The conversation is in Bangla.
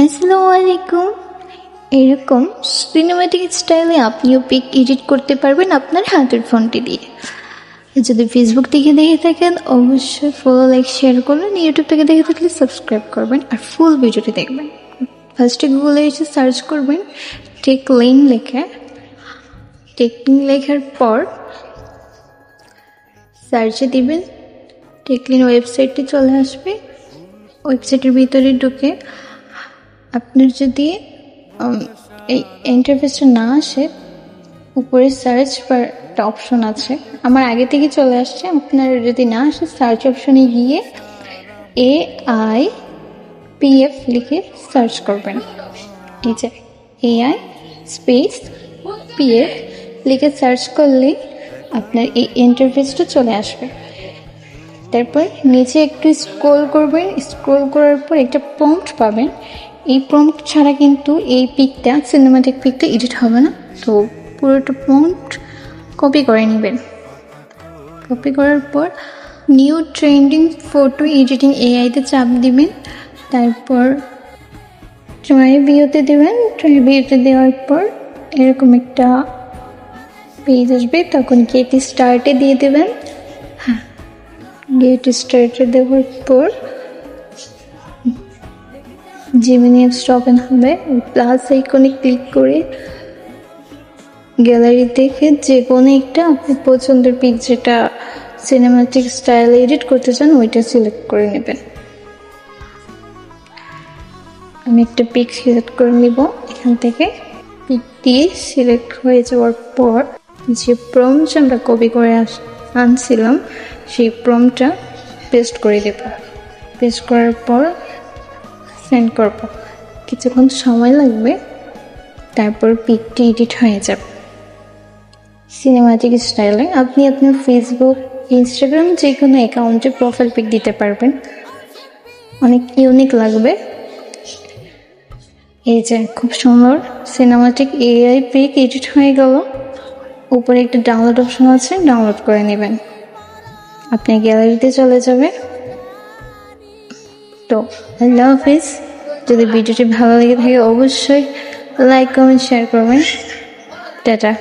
আসসালামু আলাইকুম। এরকম সিনেম্যাটিক স্টাইলে আপনিও পিক এডিট করতে পারবেন আপনার হাতের ফোনটি দিয়ে। যদি ফেসবুক থেকে দেখে থাকেন অবশ্যই ফলো, লাইক, শেয়ার করবেন। ইউটিউব থেকে দেখে থাকলে সাবস্ক্রাইব করবেন আর ফুল ভিডিওটি দেখবেন। ফার্স্টে গুগলে এসে সার্চ করবেন টেকলিন লেখা। টেকলিন লেখার পর সার্চে দিবেন, টেকলিন ওয়েবসাইটটি চলে আসবে। ওয়েবসাইটের ভিতরে ঢুকে আপনার যদি এই ইন্টারফেসটা না আসে, উপরে সার্চ বার একটা অপশন আছে, আমার আগে থেকে চলে আসছে। আপনার যদি না আসে সার্চ অপশনে গিয়ে AIPF লিখে সার্চ করবেন। এই যে AI স্পেস PF লিখে সার্চ করলে আপনার এই ইন্টারফেসটা চলে আসবে। তারপর নিচে একটু স্ক্রল করবেন, স্ক্রল করার পর একটা প্রম্পট পাবেন। এই প্রম্পট ছাড়া কিন্তু এই পিকটা, সিনেমাটিক পিকটা এডিট হবে না। তো পুরোটা প্রম্পট কপি করে নেবেন। কপি করার পর নিউ ট্রেন্ডিং ফটো এডিটিং AIতে চাপ দিবেন। তারপর ট্রাই ভিউতে দেবেন। ট্রাই ভিউতে দেওয়ার পর এরকম একটা পেজ আসবে, তখন গেট স্টার্টে দিয়ে দেবেন। হ্যাঁ, গেট স্টার্টে দেওয়ার পর জিমিনি অ্যাপসটা ওপেন হবে। প্লাস আইকনে ক্লিক করে গ্যালারি থেকে যে কোনো একটা আপনার পছন্দের পিক, যেটা সিনেমাটিক স্টাইলে এডিট করতে চান, ওইটা সিলেক্ট করে নেবেন। আমি একটা পিক সিলেক্ট করে নিব। এখান থেকে পিকটি সিলেক্ট হয়ে যাওয়ার পর যে প্রম্পট আমরা কপি করে আনছিলাম সেই প্রম্পটটা পেস্ট করে দেব। পেস্ট করার পর সেন্ড করব। কিছুক্ষণ সময় লাগবে, তারপর পিকটি এডিট হয়ে যাবে সিনেমাটিক স্টাইলে। আপনি আপনার ফেসবুক, ইনস্টাগ্রাম যে কোনো অ্যাকাউন্টে প্রোফাইল পিক দিতে পারবেন, অনেক ইউনিক লাগবে। এই যে খুব সুন্দর সিনেমাটিক AI পিক এডিট হয়ে গেল। উপরে একটা ডাউনলোড অপশন আছে, ডাউনলোড করে নেবেন। আপনি গ্যালারিতে চলে যাবে। তো আল্লাহ হাফিজ। যদি ভিডিওটি ভালো লেগে থাকে অবশ্যই লাইক, কমেন্ট, শেয়ার করবেন। টাটা।